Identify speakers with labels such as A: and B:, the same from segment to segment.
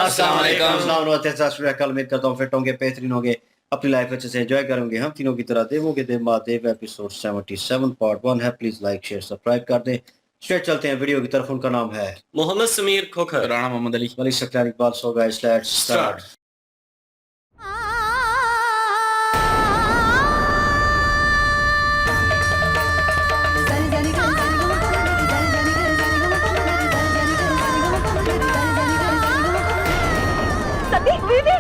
A: अस्सलाम वालेकुम।
B: कल उम्मीद करता हूँ फिट होंगे, बेहतरीन होंगे, अपनी लाइफ अच्छे से एंजॉय करेंगे। हम तीनों की तरह देवों के देव महादेव एपिसोड 77 पार्ट 1 है। प्लीज लाइक शेयर सब्सक्राइब कर दें। स्ट्रेट चलते हैं वीडियो की तरफ। उनका नाम है
A: मोहम्मद समीर खोखर,
C: राणा मोहम्मद अली।
B: मलिक सकलार Iqbal. So guys let's start.
D: Sati दीदी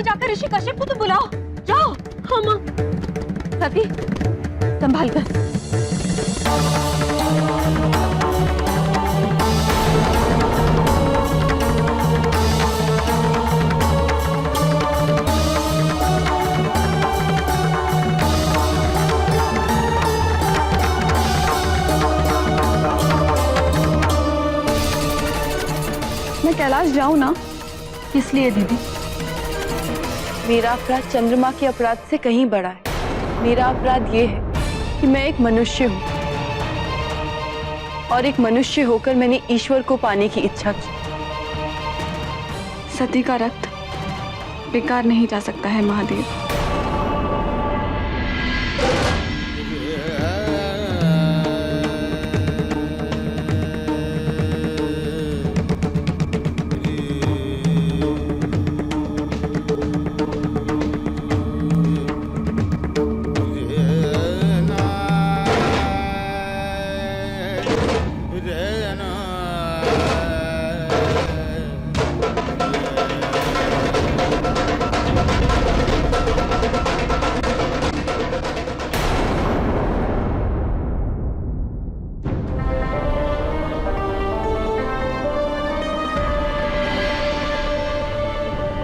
D: जाकर ऋषि कश्यप को तो बुलाओ, जाओ। हाँ माँ। सती संभाल कर।
E: मैं कैलाश जाऊं ना?
D: इसलिए दीदी
E: मेरा अपराध चंद्रमा के अपराध से कहीं बड़ा है। मेरा अपराध ये है कि मैं एक मनुष्य हूँ और एक मनुष्य होकर मैंने ईश्वर को पाने की इच्छा की।
F: सती का रक्त बेकार नहीं जा सकता है महादेव।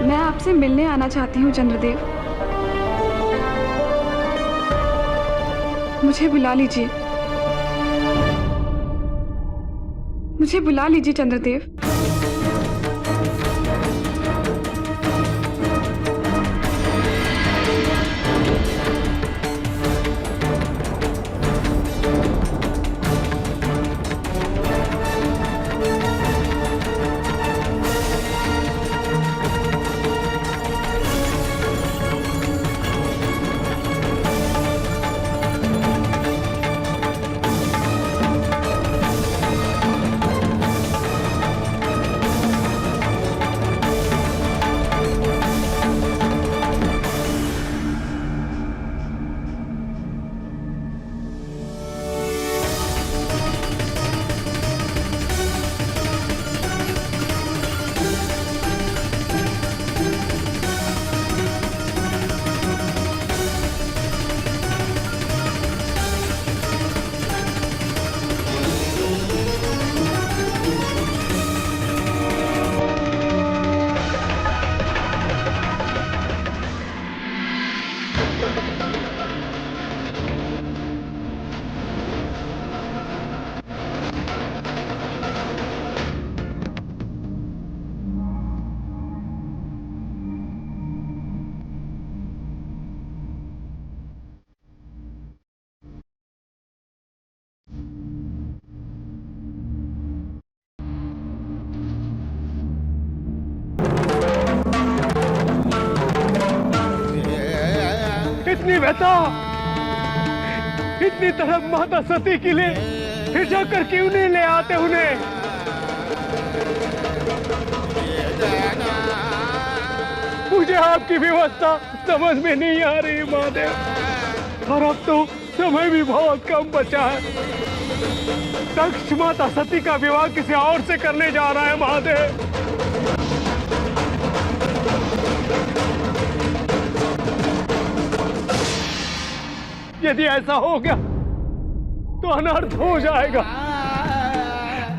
F: मैं आपसे मिलने आना चाहती हूँ चंद्रदेव। मुझे बुला लीजिए, मुझे बुला लीजिए चंद्रदेव।
G: इतनी व्यथा, इतनी तरफ माता सती के लिए फिर जाकर क्यों नहीं ले आते उन्हें? मुझे आपकी व्यवस्था समझ में नहीं आ रही महादेव। और अब तो समय भी बहुत कम बचा है। दक्ष माता सती का विवाह किसी और से करने जा रहा है महादेव। यदि ऐसा हो गया तो अनर्थ हो जाएगा।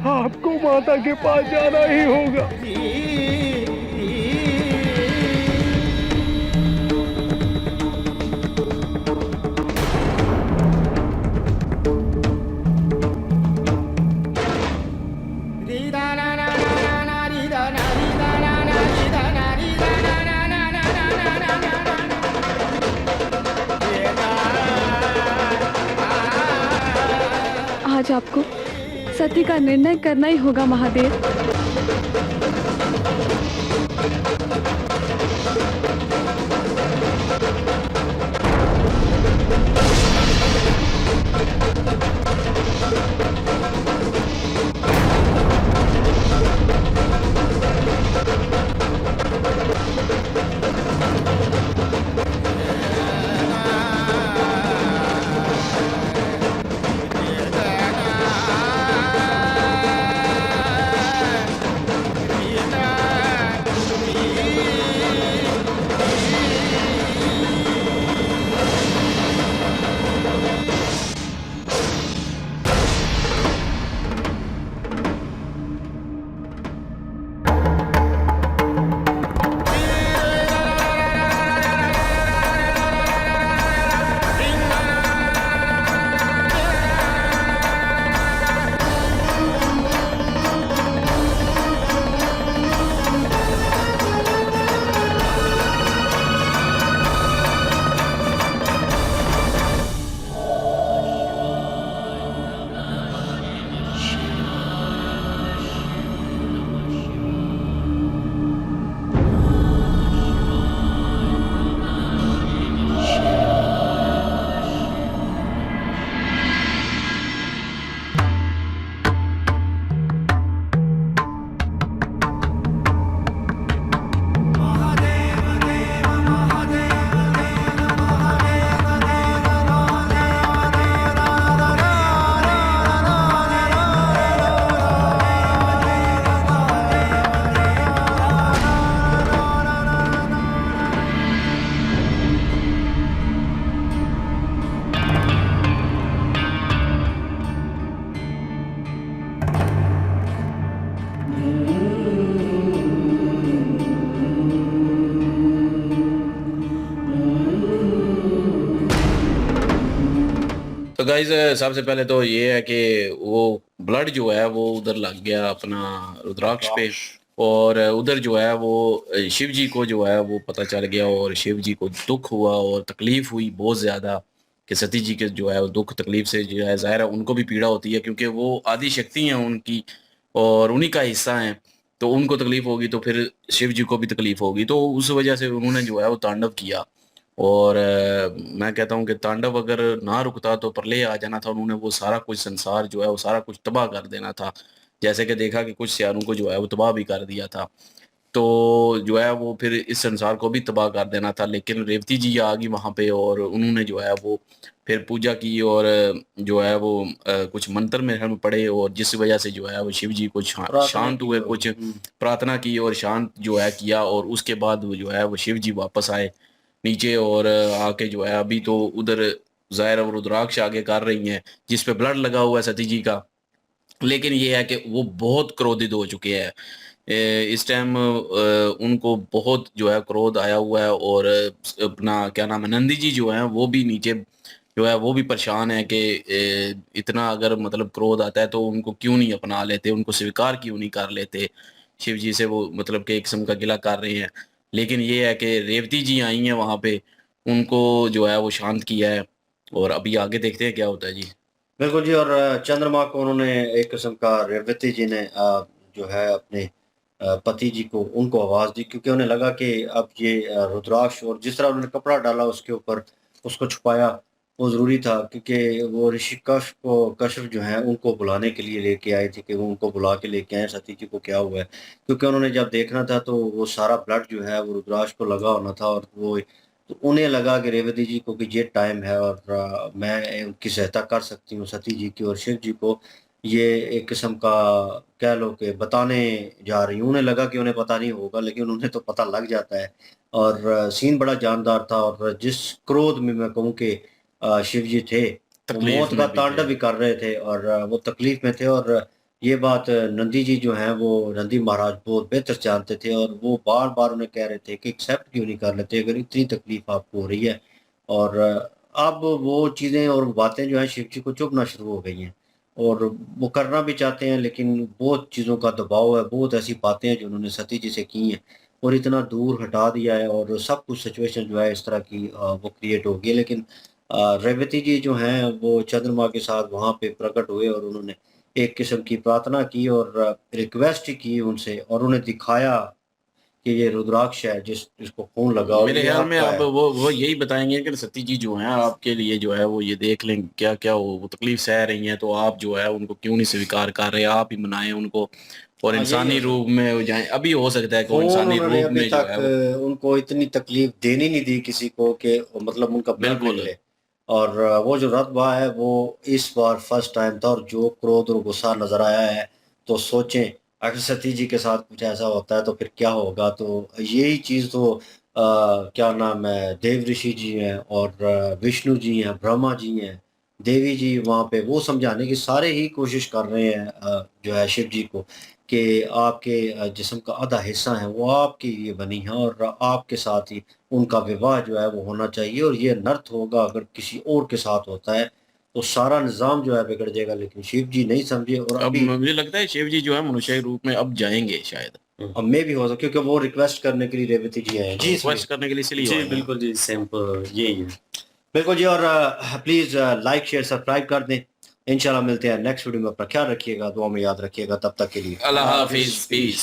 G: आपको माता के पास जाना ही होगा।
F: आज आपको सती का निर्णय करना ही होगा महादेव।
A: तो गाइज सबसे पहले तो ये है कि वो ब्लड जो है वो उधर लग गया अपना रुद्राक्ष पे, और उधर जो है वो शिव जी को जो है वो पता चल गया, और शिव जी को दुख हुआ और तकलीफ हुई बहुत ज़्यादा कि सती जी के जो है वो दुख तकलीफ से जो है ज़ाहिर है उनको भी पीड़ा होती है, क्योंकि वो आदि शक्ति हैं उनकी और उन्हीं का हिस्सा हैं, तो उनको तकलीफ होगी तो फिर शिव जी को भी तकलीफ होगी। तो उस वजह से उन्होंने जो है वो तांडव किया, और मैं कहता हूँ कि तांडव अगर ना रुकता तो प्रलय आ जाना था, उन्होंने वो सारा कुछ संसार जो है वो सारा कुछ तबाह कर देना था। जैसे कि देखा कि कुछ सियारों को जो है वो तबाह भी कर दिया था, तो जो है वो फिर इस संसार को भी तबाह कर देना था। लेकिन रेवती जी आ गई वहाँ पे, और उन्होंने जो है वो फिर पूजा की, और जो है वो कुछ मंत्र में हम पढ़े, और जिस वजह से जो है वो शिव जी को शांत हुए, कुछ प्रार्थना की और शांत जो है किया, और उसके बाद वो जो है वो शिव जी वापस आए नीचे, और आके जो है अभी तो उधर ज़ाहिर और रुद्राक्ष आगे कर रही हैं जिस पे ब्लड लगा हुआ है सती जी का। लेकिन ये है कि वो बहुत क्रोधित हो चुके हैं इस टाइम, उनको बहुत जो है क्रोध आया हुआ है, और अपना क्या नाम है नंदी जी जो है वो भी नीचे जो है वो भी परेशान है कि इतना अगर मतलब क्रोध आता है तो उनको क्यों नहीं अपना लेते, उनको स्वीकार क्यों नहीं कर लेते शिव जी से, वो मतलब कि एक किस्म का गिला कर रहे हैं। लेकिन ये है कि रेवती जी आई हैं वहाँ पे, उनको जो है वो शांत किया है, और अभी आगे देखते हैं क्या होता है जी।
B: बिल्कुल जी। और चंद्रमा को उन्होंने एक किस्म का रेवती जी ने जो है अपने पति जी को उनको आवाज़ दी, क्योंकि उन्हें लगा कि अब ये रुद्राक्ष और जिस तरह उन्होंने कपड़ा डाला उसके ऊपर उसको छुपाया वो ज़रूरी था, क्योंकि वो ऋषि कश्यप जो हैं उनको बुलाने के लिए लेके आए थे कि वो उनको बुला के लेके आए सती जी को क्या हुआ है, क्योंकि उन्होंने जब देखना था तो वो सारा ब्लड जो है वो रुद्राक्ष को लगा होना था, और वो तो उन्हें लगा कि रेवती जी को कि ये टाइम है और मैं उनकी सहायता कर सकती हूँ सती जी की, और शिव जी को ये एक किस्म का कह लो कि बताने जा रही हूँ। उन्हें लगा कि उन्हें पता नहीं होगा, लेकिन उन्हें तो पता लग जाता है। और सीन बड़ा जानदार था, और जिस क्रोध में मैं कहूँ कि शिव जी थे वो
A: तकलीफ
B: मौत
A: में
B: का
A: भी थे।
B: तांडव भी कर रहे थे, और वो तकलीफ में थे, और ये बात नंदी जी जो हैं वो नंदी महाराज बहुत बेहतर जानते थे और वो बार बार उन्हें कह रहे थे कि एक्सेप्ट क्यों नहीं कर लेते अगर इतनी तकलीफ आपको हो रही है। और अब वो चीज़ें और बातें जो हैं शिव जी को चुभना शुरू हो गई हैं और वो करना भी चाहते हैं, लेकिन बहुत चीज़ों का दबाव है, बहुत ऐसी बातें हैं जो उन्होंने सती जी से की हैं और इतना दूर हटा दिया है और सब कुछ सिचुएशन जो है इस तरह की वो क्रिएट हो गई है। लेकिन रेवती जी जो हैं वो चंद्रमा के साथ वहाँ पे प्रकट हुए और उन्होंने एक किस्म की प्रार्थना की और रिक्वेस्ट की उनसे और उन्हें दिखाया कि ये रुद्राक्ष है जिसको खून लगा और
A: मेरे
B: ये
A: ख्याल में
B: आपका
A: अब
B: है।
A: वो यही बताएंगे कि सती जी जो हैं आपके लिए जो है वो ये देख लें क्या क्या वो तकलीफ सह रही हैं, तो आप जो है उनको क्यों नहीं स्वीकार कर रहे, आप ही मनाएं उनको और
B: हाँ, यही
A: इंसानी
B: हो
A: रूप
B: सकता है।
A: में हो जाएं। अभी हो सकता है कि वो
B: खून
A: इंसानी
B: उन्होंने
A: रूप
B: अभी
A: में जो
B: तक
A: है वो
B: उनको इतनी तकलीफ देनी नहीं दी किसी को कि मतलब उनका ब्लड
A: बिल्कुल
B: निकले। और वो जो रतबा है वो इस बार फर्स्ट टाइम था और जो क्रोध और गुस्सा नजर आया है, तो सोचें अगर सती जी के साथ कुछ ऐसा होता है तो फिर क्या होगा। तो यही चीज़ तो क्या नाम है देव ऋषि जी हैं और विष्णु जी हैं, ब्रह्मा जी हैं, देवी जी वहाँ पे वो समझाने की सारे ही कोशिश कर रहे हैं जो है शिव जी को कि आपके जिस्म का आधा हिस्सा है वो आपके लिए बनी है और आपके साथ ही उनका विवाह जो है वो होना चाहिए और ये अनर्थ होगा अगर किसी और के साथ होता है तो सारा निज़ाम जो है बिगड़ जाएगा। लेकिन शिव जी नहीं समझे और
A: अब
B: अभी
A: मुझे लगता है शिव जी जो है मनुष्य रूप में अब जाएंगे शायद,
B: अब मैं भी हो सकता क्योंकि वो रिक्वेस्ट करने के लिए रेवती जी आए हैं। जी इसमें
A: रिक्वेस्ट करने के लिए इसलिए
C: जी
A: आए हैं।
C: बिल्कुल जी, सिंपल यही है।
B: बिल्कुल जी। और प्लीज़ लाइक शेयर सब्सक्राइब कर दें। इंशाल्लाह मिलते हैं नेक्स्ट वीडियो में। अपना ख्याल रखिएगा, दुआ में याद रखिएगा। तब तक के लिए
A: अल्लाह
B: अल्लाह
A: हाफिज,
B: हाफिज़।
A: पीस।